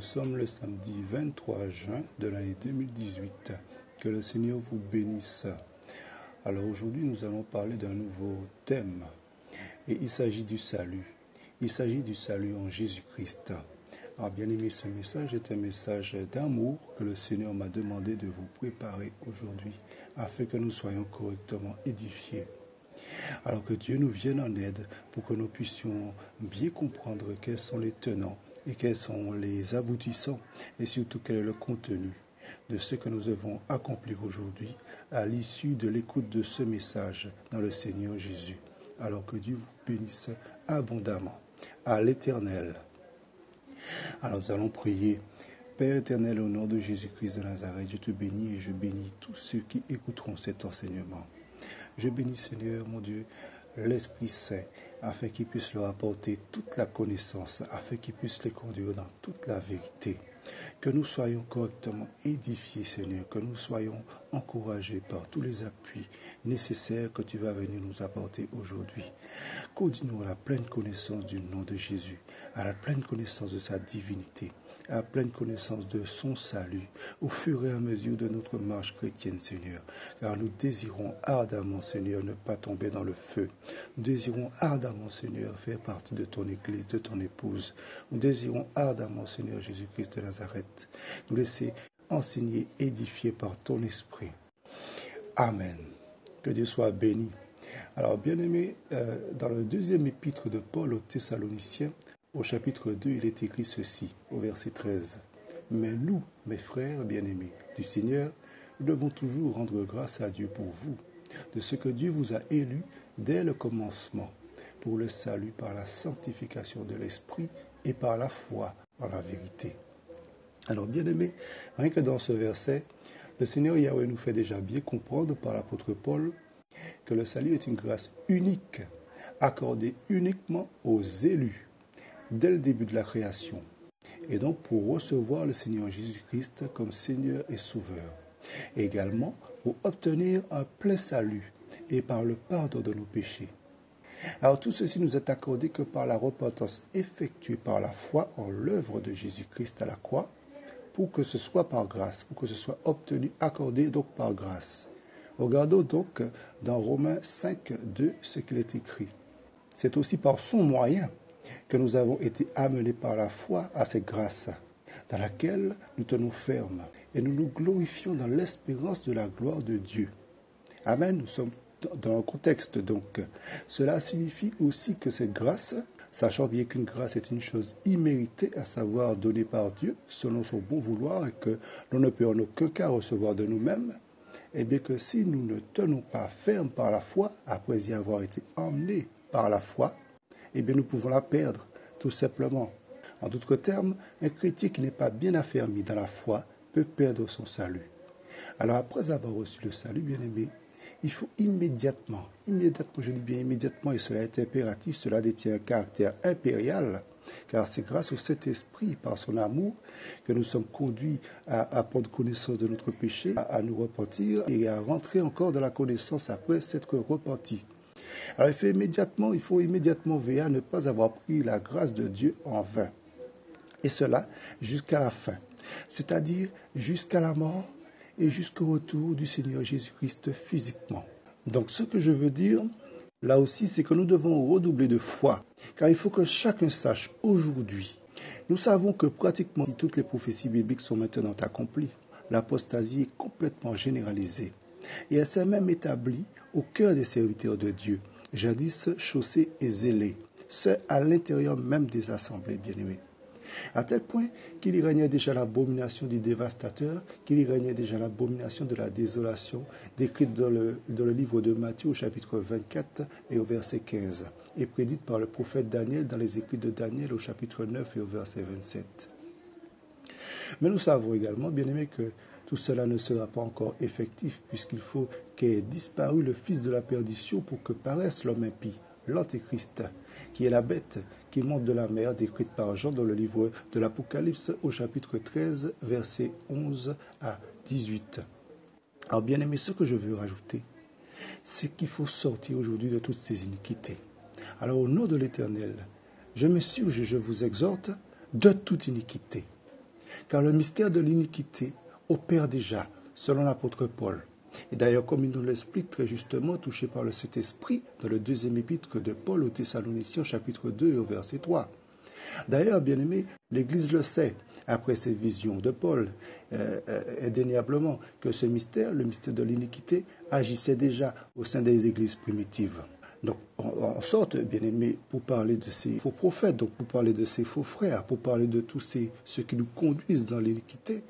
sommes le samedi 23 juin de l'année 2018. Que le Seigneur vous bénisse. Alors aujourd'hui, nous allons parler d'un nouveau thème. Et il s'agit du salut. Il s'agit du salut en Jésus-Christ. Alors bien aimé, ce message est un message d'amour que le Seigneur m'a demandé de vous préparer aujourd'hui afin que nous soyons correctement édifiés. Alors que Dieu nous vienne en aide pour que nous puissions bien comprendre quels sont les tenants et quels sont les aboutissants et surtout quel est le contenu de ce que nous devons accomplir aujourd'hui à l'issue de l'écoute de ce message dans le Seigneur Jésus. Alors que Dieu vous bénisse abondamment. À l'Éternel. Alors nous allons prier. Père éternel, au nom de Jésus-Christ de Nazareth, je te bénis et je bénis tous ceux qui écouteront cet enseignement. Je bénis, Seigneur, mon Dieu, l'Esprit Saint, afin qu'il puisse leur apporter toute la connaissance, afin qu'il puisse les conduire dans toute la vérité. Que nous soyons correctement édifiés, Seigneur, que nous soyons encouragés par tous les appuis nécessaires que tu vas venir nous apporter aujourd'hui. Conduis-nous à la pleine connaissance du nom de Jésus, à la pleine connaissance de sa divinité, à la pleine connaissance de son salut, au fur et à mesure de notre marche chrétienne, Seigneur. Car nous désirons ardemment, Seigneur, ne pas tomber dans le feu. Nous désirons ardemment, Seigneur, faire partie de ton Église, de ton épouse. Nous désirons ardemment, Seigneur Jésus-Christ de Nazareth, nous laisser enseigner, édifier par ton Esprit. Amen. Que Dieu soit béni. Alors, bien-aimés, dans le deuxième épître de Paul aux Thessaloniciens, au chapitre 2, il est écrit ceci, au verset 13. « Mais nous, mes frères bien-aimés du Seigneur, nous devons toujours rendre grâce à Dieu pour vous, de ce que Dieu vous a élus dès le commencement, pour le salut par la sanctification de l'Esprit et par la foi en la vérité. » Alors, bien-aimés, rien que dans ce verset, le Seigneur Yahweh nous fait déjà bien comprendre par l'apôtre Paul que le salut est une grâce unique, accordée uniquement aux élus, dès le début de la création, et donc pour recevoir le Seigneur Jésus-Christ comme Seigneur et Sauveur, et également pour obtenir un plein salut et par le pardon de nos péchés. Alors tout ceci nous est accordé que par la repentance effectuée par la foi en l'œuvre de Jésus-Christ à la croix, pour que ce soit par grâce, pour que ce soit obtenu, accordé donc par grâce. Regardons donc dans Romains 5, 2 ce qu'il est écrit. C'est aussi par son moyen que nous avons été amenés par la foi à cette grâce, dans laquelle nous tenons ferme et nous nous glorifions dans l'espérance de la gloire de Dieu. Amen, nous sommes dans le contexte donc. Cela signifie aussi que cette grâce, sachant bien qu'une grâce est une chose imméritée, à savoir donnée par Dieu, selon son bon vouloir, et que l'on ne peut en aucun cas recevoir de nous-mêmes, et bien que si nous ne tenons pas ferme par la foi, après y avoir été emmenés par la foi, eh bien nous pouvons la perdre, tout simplement. En d'autres termes, un chrétien qui n'est pas bien affermi dans la foi peut perdre son salut. Alors après avoir reçu le salut, bien-aimé, il faut immédiatement, je dis bien immédiatement, et cela est impératif, cela détient un caractère impérial, car c'est grâce au Saint-Esprit, par son amour, que nous sommes conduits à prendre connaissance de notre péché, à nous repentir et à rentrer encore dans la connaissance après s'être repentis. Alors il faut immédiatement veiller à ne pas avoir pris la grâce de Dieu en vain. Et cela jusqu'à la fin, c'est-à-dire jusqu'à la mort et jusqu'au retour du Seigneur Jésus-Christ physiquement. Donc ce que je veux dire, là aussi, c'est que nous devons redoubler de foi, car il faut que chacun sache aujourd'hui. Nous savons que pratiquement toutes les prophéties bibliques sont maintenant accomplies. L'apostasie est complètement généralisée. Et elle s'est même établie au cœur des serviteurs de Dieu, jadis chaussés et zélés, ceux à l'intérieur même des assemblées bien-aimées. À tel point qu'il y régnait déjà l'abomination du dévastateur, qu'il y régnait déjà l'abomination de la désolation, décrite dans le livre de Matthieu au chapitre 24 et au verset 15, et prédite par le prophète Daniel dans les écrits de Daniel au chapitre 9 et au verset 27. Mais nous savons également, bien-aimés, que tout cela ne sera pas encore effectif, puisqu'il faut qu'ait disparu le fils de la perdition pour que paraisse l'homme impie, l'Antéchrist, qui est la bête qui monte de la mer, décrite par Jean dans le livre de l'Apocalypse au chapitre 13, versets 11 à 18. Alors bien aimé, ce que je veux rajouter, c'est qu'il faut sortir aujourd'hui de toutes ces iniquités. Alors au nom de l'Éternel, je me surge, je vous exhorte de toute iniquité. car le mystère de l'iniquité opère déjà, selon l'apôtre Paul. Et d'ailleurs, comme il nous l'explique très justement, touché par le Saint-Esprit, dans le deuxième épître de Paul aux Thessaloniciens, chapitre 2 et au verset 3. D'ailleurs, bien-aimés, l'Église le sait, après cette vision de Paul, indéniablement, que ce mystère, le mystère de l'iniquité, agissait déjà au sein des églises primitives. Donc, en sorte, bien-aimés, pour parler de ces faux prophètes, donc pour parler de ces faux frères, pour parler de tous ceux qui nous conduisent dans l'iniquité,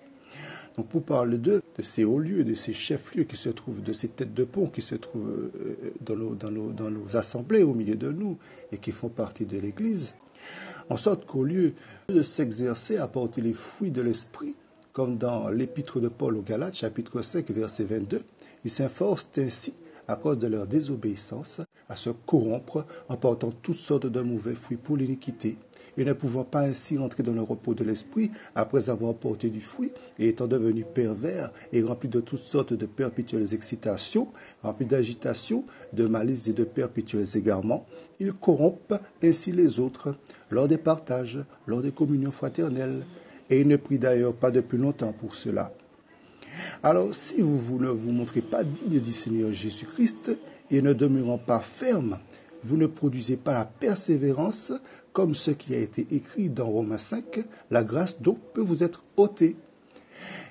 donc pour parler de ces hauts lieux, de ces chefs-lieux qui se trouvent, de ces têtes de pont qui se trouvent dans nos assemblées, au milieu de nous, et qui font partie de l'Église, en sorte qu'au lieu de s'exercer à porter les fruits de l'Esprit, comme dans l'épître de Paul aux Galates, chapitre 5, verset 22, ils s'efforcent ainsi, à cause de leur désobéissance, à se corrompre en portant toutes sortes de mauvais fruits pour l'iniquité, et ne pouvant pas ainsi entrer dans le repos de l'esprit après avoir porté du fruit, et étant devenus pervers et remplis de toutes sortes de perpétuelles excitations, remplis d'agitation, de malice et de perpétuels égarements, ils corrompent ainsi les autres lors des partages, lors des communions fraternelles, et ils ne prient d'ailleurs pas depuis longtemps pour cela. Alors, si vous ne vous montrez pas digne du Seigneur Jésus-Christ et ne demeurant pas ferme, vous ne produisez pas la persévérance, comme ce qui a été écrit dans Romains 5, la grâce donc peut vous être ôtée.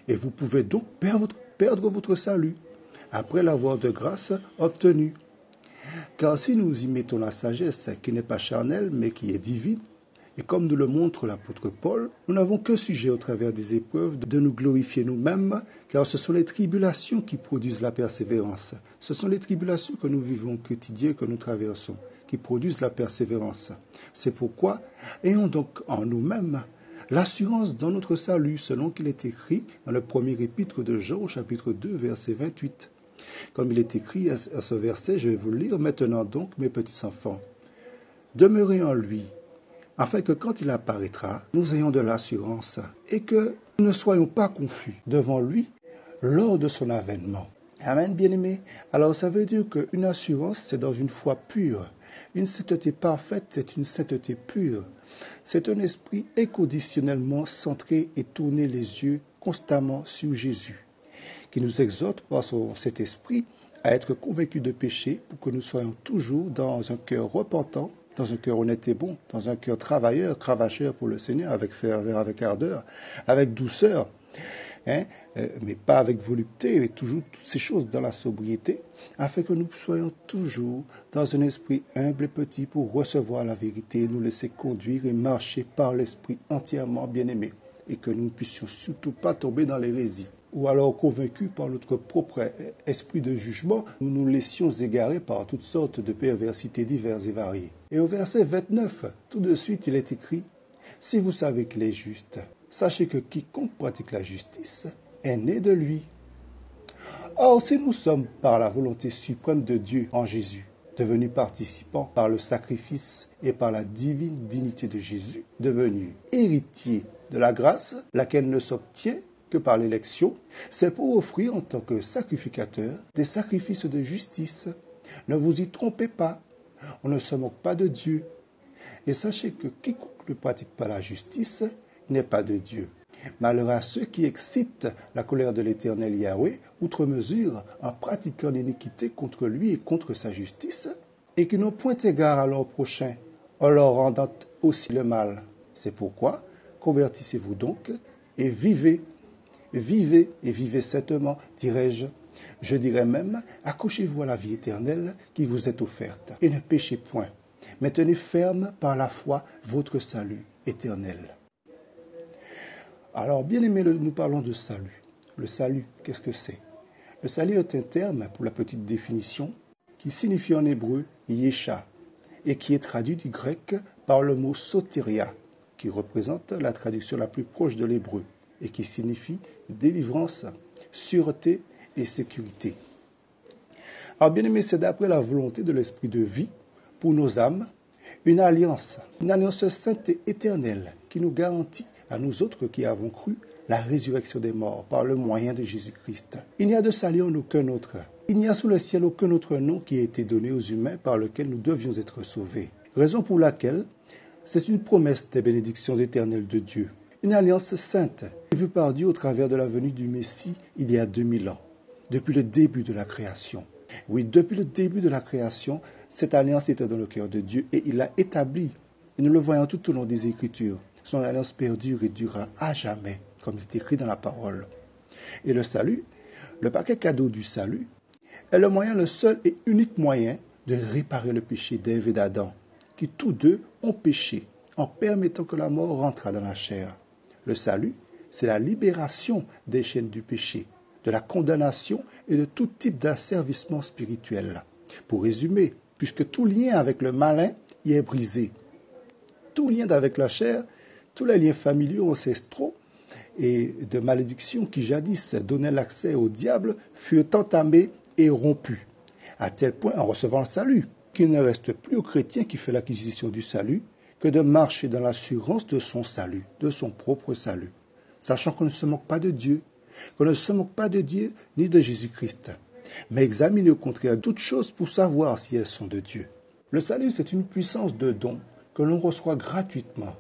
Et vous pouvez donc perdre votre salut, après l'avoir de grâce obtenu. Car si nous y mettons la sagesse qui n'est pas charnelle, mais qui est divine, et comme nous le montre l'apôtre Paul, nous n'avons que sujet au travers des épreuves de nous glorifier nous-mêmes, car ce sont les tribulations qui produisent la persévérance. Ce sont les tribulations que nous vivons au quotidien, que nous traversons, qui produisent la persévérance. C'est pourquoi, ayons donc en nous-mêmes l'assurance dans notre salut, selon qu'il est écrit dans le premier épître de Jean, au chapitre 2, verset 28. Comme il est écrit à ce verset, je vais vous le lire, « Maintenant donc, mes petits enfants, demeurez en lui, afin que quand il apparaîtra, nous ayons de l'assurance et que nous ne soyons pas confus devant lui lors de son avènement. » Amen, bien-aimés. Alors ça veut dire qu'une assurance, c'est dans une foi pure. Une sainteté parfaite, c'est une sainteté pure. C'est un esprit inconditionnellement centré et tourné les yeux constamment sur Jésus, qui nous exhorte par cet esprit à être convaincus de péché pour que nous soyons toujours dans un cœur repentant, dans un cœur honnête et bon, dans un cœur travailleur, cravacheur pour le Seigneur, avec ferveur, avec ardeur, avec douceur, mais pas avec volupté, mais toujours toutes ces choses dans la sobriété, afin que nous soyons toujours dans un esprit humble et petit pour recevoir la vérité, nous laisser conduire et marcher par l'esprit entièrement bien-aimé, et que nous ne puissions surtout pas tomber dans l'hérésie. Ou alors convaincus par notre propre esprit de jugement, nous nous laissions égarer par toutes sortes de perversités diverses et variées. Et au verset 29, tout de suite, il est écrit « Si vous savez qu'il est juste, sachez que quiconque pratique la justice est né de lui. » Or, si nous sommes par la volonté suprême de Dieu en Jésus, devenus participants par le sacrifice et par la divine dignité de Jésus, devenus héritiers de la grâce, laquelle ne s'obtient que par l'élection, c'est pour offrir en tant que sacrificateur des sacrifices de justice. Ne vous y trompez pas, on ne se moque pas de Dieu. Et sachez que quiconque ne pratique pas la justice n'est pas de Dieu. Malheur à ceux qui excitent la colère de l'Éternel Yahweh, outre mesure, en pratiquant l'iniquité contre lui et contre sa justice, et qui n'ont point égard à leur prochain, en leur rendant aussi le mal. C'est pourquoi, convertissez-vous donc et vivez. Vivez et vivez saintement, dirais-je. Je dirais même, accrochez-vous à la vie éternelle qui vous est offerte. Et ne péchez point, mais tenez ferme par la foi votre salut éternel. Alors, bien aimés, nous parlons de salut. Le salut, qu'est-ce que c'est? Le salut est un terme, pour la petite définition, qui signifie en hébreu « yesha » et qui est traduit du grec par le mot « soteria », qui représente la traduction la plus proche de l'hébreu et qui signifie délivrance, sûreté et sécurité. Alors bien aimé, c'est d'après la volonté de l'esprit de vie pour nos âmes, une alliance sainte et éternelle qui nous garantit à nous autres qui avons cru la résurrection des morts par le moyen de Jésus-Christ. Il n'y a de salut en aucun autre. Il n'y a sous le ciel aucun autre nom qui ait été donné aux humains par lequel nous devions être sauvés. Raison pour laquelle c'est une promesse des bénédictions éternelles de Dieu Une alliance sainte, vue par Dieu au travers de la venue du Messie il y a 2000 ans, depuis le début de la création. Oui, depuis le début de la création, cette alliance était dans le cœur de Dieu et il l'a établie. Et nous le voyons tout au long des Écritures. Son alliance perdure et durera à jamais, comme il est écrit dans la parole. Et le salut, le paquet cadeau du salut, est le moyen, le seul et unique moyen de réparer le péché d'Ève et d'Adam, qui tous deux ont péché en permettant que la mort rentrât dans la chair. Le salut, c'est la libération des chaînes du péché, de la condamnation et de tout type d'asservissement spirituel. Pour résumer, puisque tout lien avec le malin y est brisé, tout lien avec la chair, tous les liens familiaux ancestraux et de malédiction qui jadis donnaient l'accès au diable furent entamés et rompus, à tel point en recevant le salut qu'il ne reste plus au chrétien qui fait l'acquisition du salut que de marcher dans l'assurance de son salut, de son propre salut, sachant qu'on ne se moque pas de Dieu, qu'on ne se moque pas de Dieu ni de Jésus-Christ, mais examiner au contraire toutes choses pour savoir si elles sont de Dieu. Le salut, c'est une puissance de don que l'on reçoit gratuitement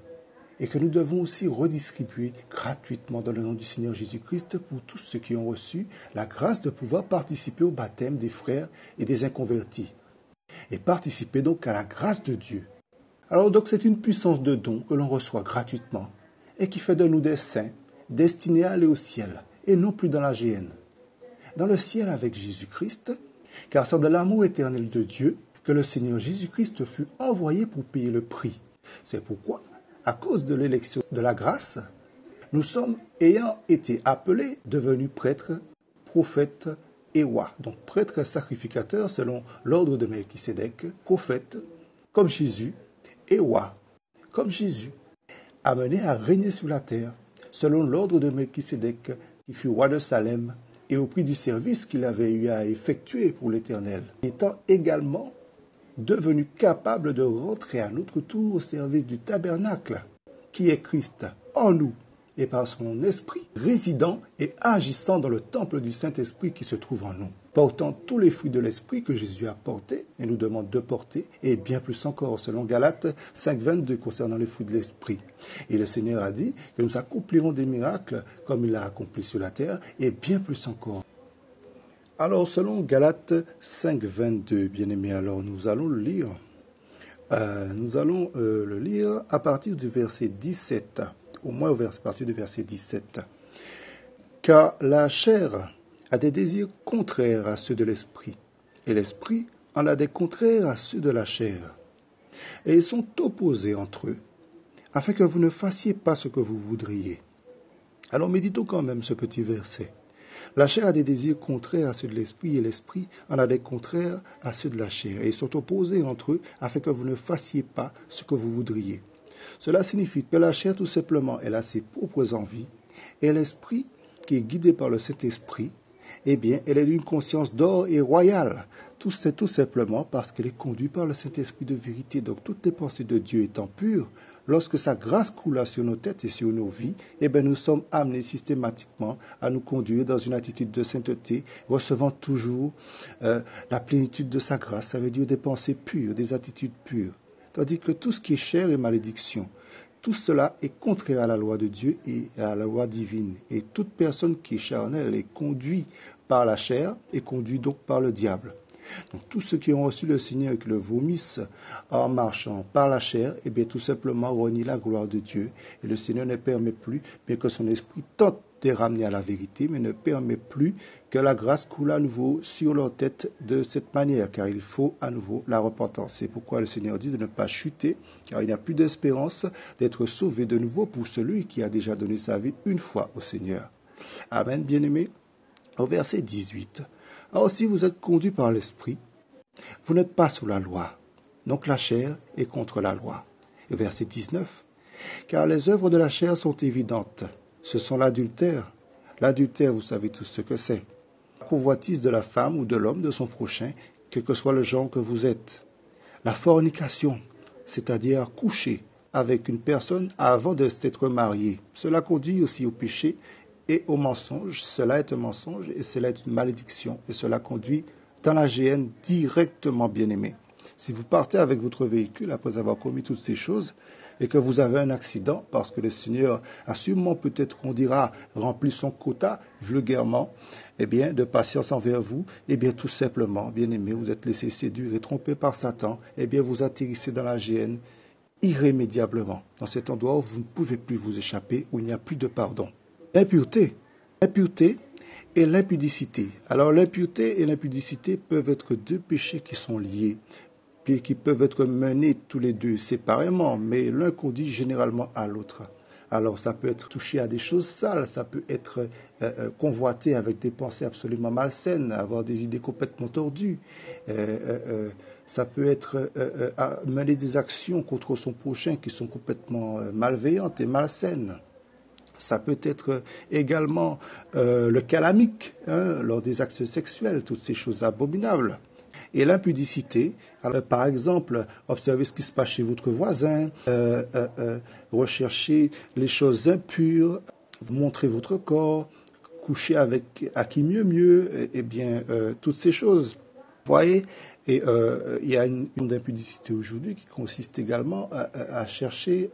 et que nous devons aussi redistribuer gratuitement dans le nom du Seigneur Jésus-Christ pour tous ceux qui ont reçu la grâce de pouvoir participer au baptême des frères et des inconvertis et participer donc à la grâce de Dieu. Alors donc c'est une puissance de don que l'on reçoit gratuitement et qui fait de nous des saints destinés à aller au ciel et non plus dans la géhenne. Dans le ciel avec Jésus-Christ, car c'est de l'amour éternel de Dieu que le Seigneur Jésus-Christ fut envoyé pour payer le prix. C'est pourquoi, à cause de l'élection de la grâce, nous sommes, ayant été appelés, devenus prêtres, prophètes et rois. Donc prêtres sacrificateurs selon l'ordre de Melchisédek, prophètes comme Jésus et rois comme Jésus, amenés à régner sur la terre selon l'ordre de Melchisédek qui fut roi de Salem et au prix du service qu'il avait eu à effectuer pour l'Éternel, étant également devenu capable de rentrer à notre tour au service du tabernacle, qui est Christ en nous, et par son esprit résidant et agissant dans le temple du Saint-Esprit qui se trouve en nous, portant tous les fruits de l'Esprit que Jésus a portés et nous demande de porter, et bien plus encore, selon Galates 5,22 concernant les fruits de l'Esprit. Et le Seigneur a dit que nous accomplirons des miracles comme il l'a accompli sur la terre, et bien plus encore. Alors, selon Galates 5,22, bien-aimés, alors nous allons le lire. Le lire à partir du verset 17, au moins à partir du verset 17. Car la chair a des désirs contraires à ceux de l'esprit, et l'esprit en a des contraires à ceux de la chair. Et ils sont opposés entre eux, afin que vous ne fassiez pas ce que vous voudriez. Alors méditons quand même ce petit verset. La chair a des désirs contraires à ceux de l'esprit, et l'esprit en a des contraires à ceux de la chair. Et ils sont opposés entre eux, afin que vous ne fassiez pas ce que vous voudriez. Cela signifie que la chair, tout simplement, elle a ses propres envies, et l'esprit, qui est guidé par le Saint-Esprit, eh bien, elle est d'une conscience d'or et royale. Tout simplement parce qu'elle est conduite par le Saint-Esprit de vérité. Donc, toutes les pensées de Dieu étant pures, lorsque sa grâce coula sur nos têtes et sur nos vies, eh bien, nous sommes amenés systématiquement à nous conduire dans une attitude de sainteté, recevant toujours la plénitude de sa grâce. Ça veut dire des pensées pures, des attitudes pures. Tandis que tout ce qui est chair et malédiction, tout cela est contraire à la loi de Dieu et à la loi divine. Et toute personne qui est charnelle est conduite par la chair et conduite donc par le diable. Donc tous ceux qui ont reçu le Seigneur et qui le vomissent en marchant par la chair, eh bien tout simplement renient la gloire de Dieu. Et le Seigneur ne permet plus, bien que son esprit tente de ramener à la vérité, mais ne permet plus que la grâce coule à nouveau sur leur tête de cette manière, car il faut à nouveau la repentance. C'est pourquoi le Seigneur dit de ne pas chuter, car il n'y a plus d'espérance d'être sauvé de nouveau pour celui qui a déjà donné sa vie une fois au Seigneur. Amen, bien-aimés. Au verset 18. Alors si vous êtes conduits par l'Esprit, vous n'êtes pas sous la loi. Donc la chair est contre la loi. Et verset 19. Car les œuvres de la chair sont évidentes. Ce sont l'adultère. L'adultère, vous savez tous ce que c'est. La convoitise de la femme ou de l'homme de son prochain, quel que soit le genre que vous êtes. La fornication, c'est-à-dire coucher avec une personne avant de s'être marié. Cela conduit aussi au péché et au mensonge. Cela est un mensonge et cela est une malédiction. Et cela conduit dans la géhenne directement, bien-aimé. Si vous partez avec votre véhicule après avoir commis toutes ces choses et que vous avez un accident, parce que le Seigneur a sûrement, peut-être qu'on dira, rempli son quota vulgairement, eh bien, de patience envers vous, eh bien, tout simplement, bien aimé, vous êtes laissé séduire et tromper par Satan, eh bien, vous atterrissez dans la géhenne irrémédiablement, dans cet endroit où vous ne pouvez plus vous échapper, où il n'y a plus de pardon. L'impureté et l'impudicité. Alors, l'impureté et l'impudicité peuvent être deux péchés qui sont liés, puis qui peuvent être menés tous les deux séparément, mais l'un conduit généralement à l'autre. Alors, ça peut être touché à des choses sales, ça peut être convoité avec des pensées absolument malsaines, avoir des idées complètement tordues. Ça peut être mener des actions contre son prochain qui sont complètement malveillantes et malsaines. Ça peut être également le calamique, lors des actes sexuels, toutes ces choses abominables. Et l'impudicité, alors, par exemple, observez ce qui se passe chez votre voisin, rechercher les choses impures, montrer votre corps, coucher avec à qui mieux, et bien, toutes ces choses. Vous voyez, et il y a une impudicité aujourd'hui qui consiste également à chercher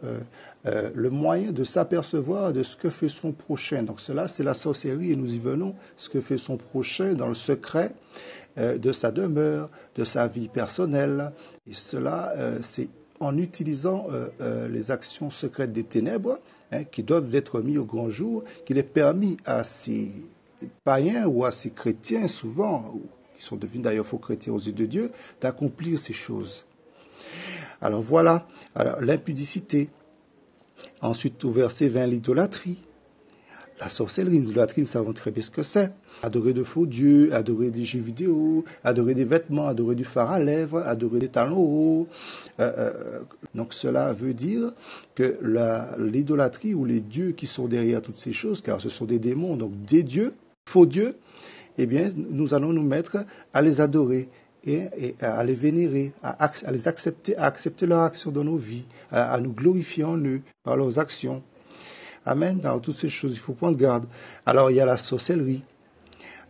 le moyen de s'apercevoir de ce que fait son prochain. Donc cela, c'est la sorcellerie et nous y venons, ce que fait son prochain dans le secret de sa demeure, de sa vie personnelle. Et cela, c'est en utilisant les actions secrètes des ténèbres, qui doivent être mis au grand jour, qu'il est permis à ces païens ou à ces chrétiens, souvent, qui sont devenus d'ailleurs faux chrétiens aux yeux de Dieu, d'accomplir ces choses. Alors voilà, alors, l'impudicité. Ensuite, au verset 20, l'idolâtrie. La sorcellerie, l'idolâtrie, nous savons très bien ce que c'est. Adorer de faux dieux, adorer des jeux vidéo, adorer des vêtements, adorer du fard à lèvres, adorer des talons hauts. Donc cela veut dire que l'idolâtrie ou les dieux qui sont derrière toutes ces choses, car ce sont des démons, donc des dieux, faux dieux, eh bien, nous allons nous mettre à les adorer et à les vénérer, à les accepter, à accepter leur action dans nos vies, à nous glorifier en eux par leurs actions. Amen. Dans toutes ces choses, il faut prendre garde. Alors, il y a la sorcellerie.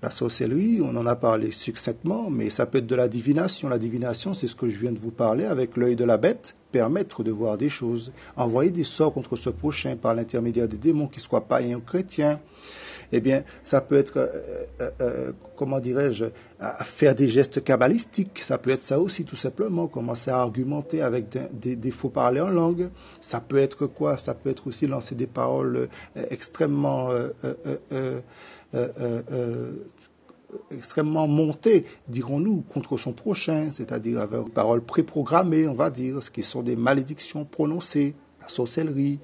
La sorcellerie, on en a parlé succinctement, mais ça peut être de la divination. La divination, c'est ce que je viens de vous parler avec l'œil de la bête, permettre de voir des choses, envoyer des sorts contre ce prochain par l'intermédiaire des démons, qu'ils soient païens ou chrétiens. Eh bien, ça peut être, comment dirais-je, faire des gestes kabbalistiques. Ça peut être ça aussi, tout simplement, commencer à argumenter avec des faux parlers en langue. Ça peut être quoi? Ça peut être aussi lancer des paroles extrêmement montées, dirons-nous, contre son prochain, c'est-à-dire avec des paroles préprogrammées, on va dire, ce qui sont des malédictions prononcées. Sorcellerie,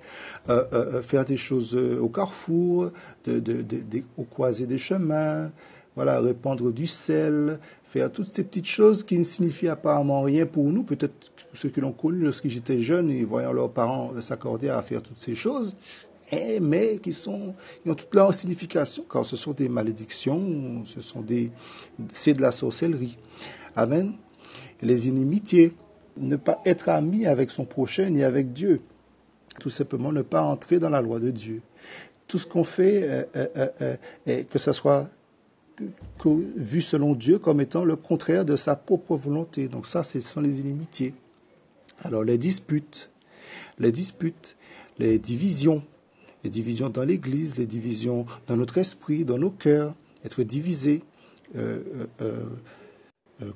faire des choses au carrefour, au croisé des chemins, voilà, répandre du sel, faire toutes ces petites choses qui ne signifient apparemment rien pour nous, peut-être ceux qui l'ont connu lorsqu'ils étaient jeunes et voyant leurs parents s'accorder à faire toutes ces choses, mais qui ont toute leur signification, car ce sont des malédictions, c'est de la sorcellerie. Amen. Les inimitiés, ne pas être ami avec son prochain ni avec Dieu. Tout simplement ne pas entrer dans la loi de Dieu. Tout ce qu'on fait, que ce soit vu selon Dieu comme étant le contraire de sa propre volonté. Donc ça, ce sont les inimitiés. Alors les disputes, les divisions dans l'Église, les divisions dans notre esprit, dans nos cœurs, être divisés,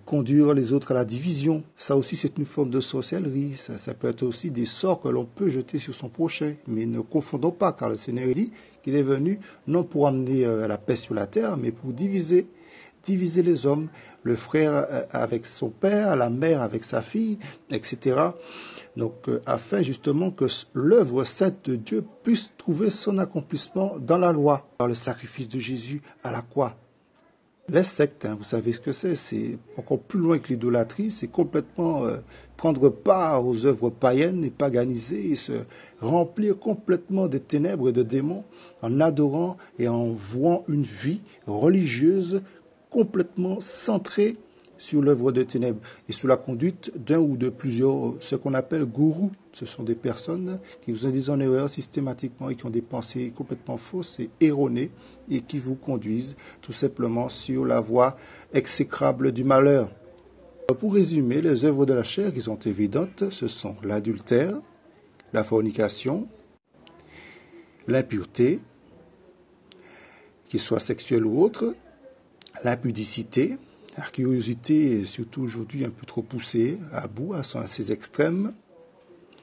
conduire les autres à la division. Ça aussi, c'est une forme de sorcellerie. Ça peut être aussi des sorts que l'on peut jeter sur son prochain. Mais ne confondons pas, car le Seigneur dit qu'il est venu non pour amener la paix sur la terre, mais pour diviser les hommes, le frère avec son père, la mère avec sa fille, etc. Donc, afin justement que l'œuvre sainte de Dieu puisse trouver son accomplissement dans la loi, par le sacrifice de Jésus à la croix. Les sectes, vous savez ce que c'est encore plus loin que l'idolâtrie, c'est complètement prendre part aux œuvres païennes et paganisées et se remplir complètement des ténèbres et de démons en adorant et en vouant une vie religieuse complètement centrée sur l'œuvre de ténèbres et sous la conduite d'un ou de plusieurs, ce qu'on appelle gourous. Ce sont des personnes qui vous induisent en erreur systématiquement et qui ont des pensées complètement fausses et erronées et qui vous conduisent tout simplement sur la voie exécrable du malheur. Pour résumer, les œuvres de la chair qui sont évidentes, ce sont l'adultère, la fornication, l'impureté, qu'il soit sexuelle ou autre, l'impudicité, la curiosité est surtout aujourd'hui un peu trop poussée à bout, à ses extrêmes,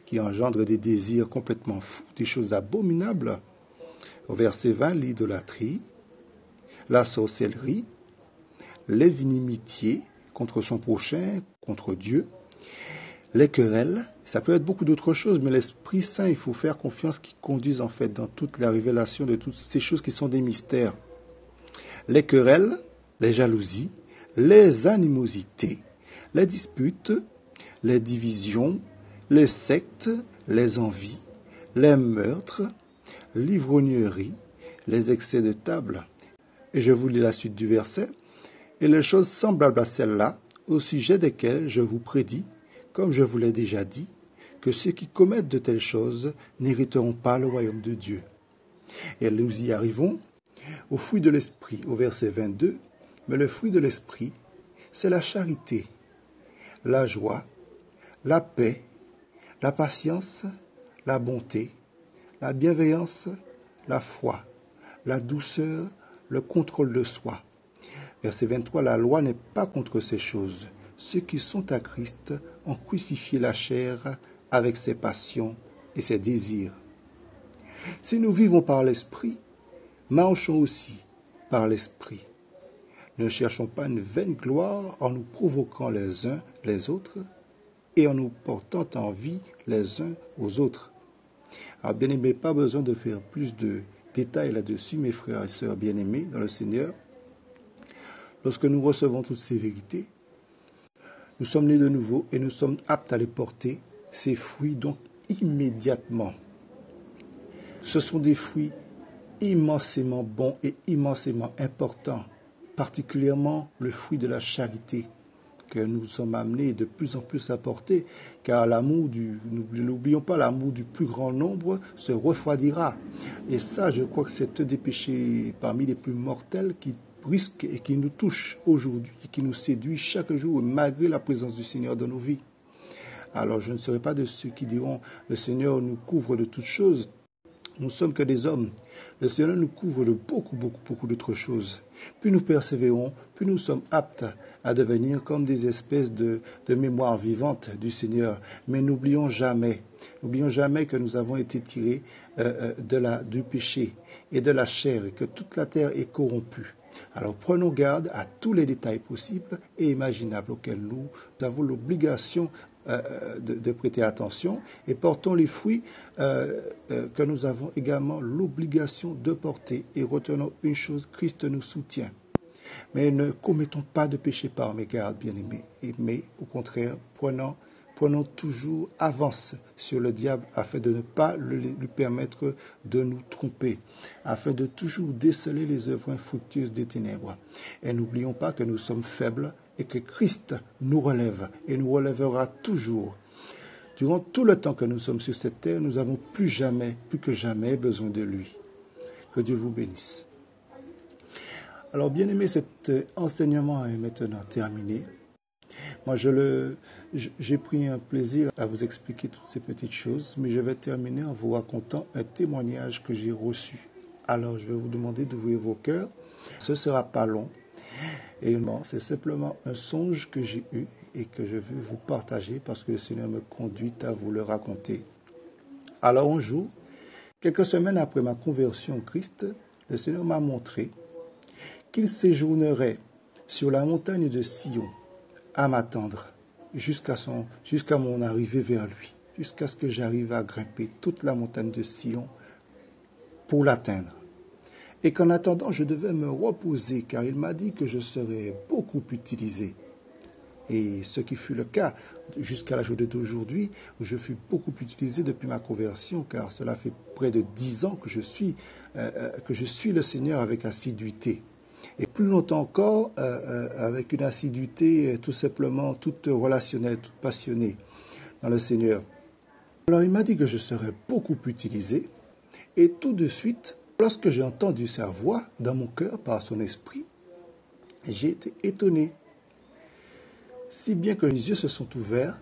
qui engendrent des désirs complètement fous, des choses abominables. Au verset 20, l'idolâtrie, la sorcellerie, les inimitiés contre son prochain, contre Dieu, les querelles, ça peut être beaucoup d'autres choses, mais l'Esprit Saint, il faut faire confiance qu'il conduise en fait dans toute la révélation de toutes ces choses qui sont des mystères. Les querelles, les jalousies, les animosités, les disputes, les divisions, les sectes, les envies, les meurtres, l'ivrognerie, les excès de table. Et je vous lis la suite du verset. Et les choses semblables à celles-là, au sujet desquelles je vous prédis, comme je vous l'ai déjà dit, que ceux qui commettent de telles choses n'hériteront pas le royaume de Dieu. Et nous y arrivons au fruit de l'esprit, au verset 22. Mais le fruit de l'esprit, c'est la charité, la joie, la paix, la patience, la bonté, la bienveillance, la foi, la douceur, le contrôle de soi. Verset 23, la loi n'est pas contre ces choses. Ceux qui sont à Christ ont crucifié la chair avec ses passions et ses désirs. Si nous vivons par l'esprit, marchons aussi par l'esprit. Ne cherchons pas une vaine gloire en nous provoquant les uns les autres et en nous portant envie les uns aux autres. Alors bien aimé, pas besoin de faire plus de détails là-dessus, mes frères et sœurs bien-aimés dans le Seigneur. Lorsque nous recevons toutes ces vérités, nous sommes nés de nouveau et nous sommes aptes à les porter, ces fruits donc immédiatement. Ce sont des fruits immensément bons et immensément importants, particulièrement le fruit de la charité que nous sommes amenés de plus en plus à porter, car n'oublions pas, l'amour du plus grand nombre se refroidira. Et ça, je crois que c'est un des péchés parmi les plus mortels qui risque et qui nous touche aujourd'hui, qui nous séduit chaque jour, malgré la présence du Seigneur dans nos vies. Alors je ne serai pas de ceux qui diront « Le Seigneur nous couvre de toutes choses ». Nous ne sommes que des hommes. Le Seigneur nous couvre de beaucoup d'autres choses. Plus nous persévérons, plus nous sommes aptes à devenir comme des espèces de mémoire vivante du Seigneur. Mais n'oublions jamais que nous avons été tirés du péché et de la chair et que toute la terre est corrompue. Alors prenons garde à tous les détails possibles et imaginables auxquels nous avons l'obligation de prêter attention et portons les fruits que nous avons également l'obligation de porter. Et retenons une chose, Christ nous soutient. Mais ne commettons pas de péché par mégarde, bien-aimés. Mais au contraire, prenons toujours avance sur le diable afin de ne pas lui permettre de nous tromper, afin de toujours déceler les œuvres infructueuses des ténèbres. Et n'oublions pas que nous sommes faibles et que Christ nous relève et nous relèvera toujours. Durant tout le temps que nous sommes sur cette terre, nous avons plus que jamais besoin de lui. Que Dieu vous bénisse. Alors, bien aimé, cet enseignement est maintenant terminé. Moi, j'ai pris un plaisir à vous expliquer toutes ces petites choses, mais je vais terminer en vous racontant un témoignage que j'ai reçu. Alors, je vais vous demander d'ouvrir vos cœurs. Ce ne sera pas long. Et non, c'est simplement un songe que j'ai eu et que je veux vous partager parce que le Seigneur me conduit à vous le raconter. Alors, un jour, quelques semaines après ma conversion au Christ, le Seigneur m'a montré qu'il séjournerait sur la montagne de Sion à m'attendre jusqu'à mon arrivée vers lui, jusqu'à ce que j'arrive à grimper toute la montagne de Sion pour l'atteindre. Et qu'en attendant, je devais me reposer, car il m'a dit que je serais beaucoup utilisé. Et ce qui fut le cas jusqu'à la journée d'aujourd'hui, où je fus beaucoup utilisé depuis ma conversion, car cela fait près de 10 ans que je suis le Seigneur avec assiduité. Et plus longtemps encore, avec une assiduité tout simplement toute relationnelle, toute passionnée dans le Seigneur. Alors il m'a dit que je serais beaucoup utilisé, et tout de suite, lorsque j'ai entendu sa voix dans mon cœur par son esprit, j'ai été étonné. si bien que mes yeux se sont ouverts,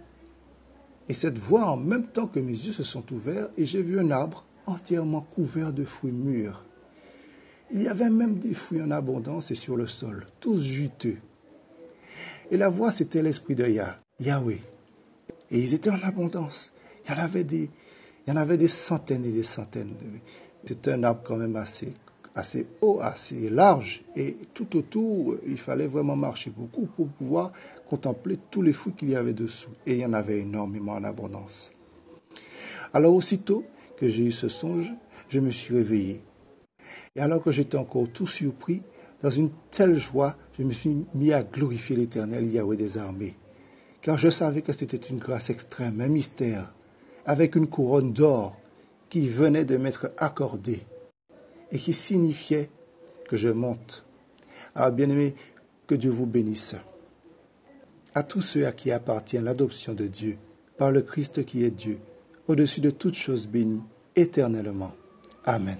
et cette voix en même temps que mes yeux se sont ouverts, et j'ai vu un arbre entièrement couvert de fruits mûrs. Il y avait même des fruits en abondance et sur le sol, tous juteux. Et la voix, c'était l'esprit de Yahweh. Et ils étaient en abondance. Il y en avait des centaines et des centaines. C'était un arbre quand même assez haut, assez large. Et tout autour, il fallait vraiment marcher beaucoup pour pouvoir contempler tous les fruits qu'il y avait dessous. Et il y en avait énormément en abondance. Alors aussitôt que j'ai eu ce songe, je me suis réveillé. Et alors que j'étais encore tout surpris, dans une telle joie, je me suis mis à glorifier l'Éternel, Yahweh des armées. Car je savais que c'était une grâce extrême, un mystère, avec une couronne d'or qui venait de m'être accordée et qui signifiait que je monte. Alors, bien-aimés, que Dieu vous bénisse. À tous ceux à qui appartient l'adoption de Dieu, par le Christ qui est Dieu, au-dessus de toutes choses bénies, éternellement. Amen.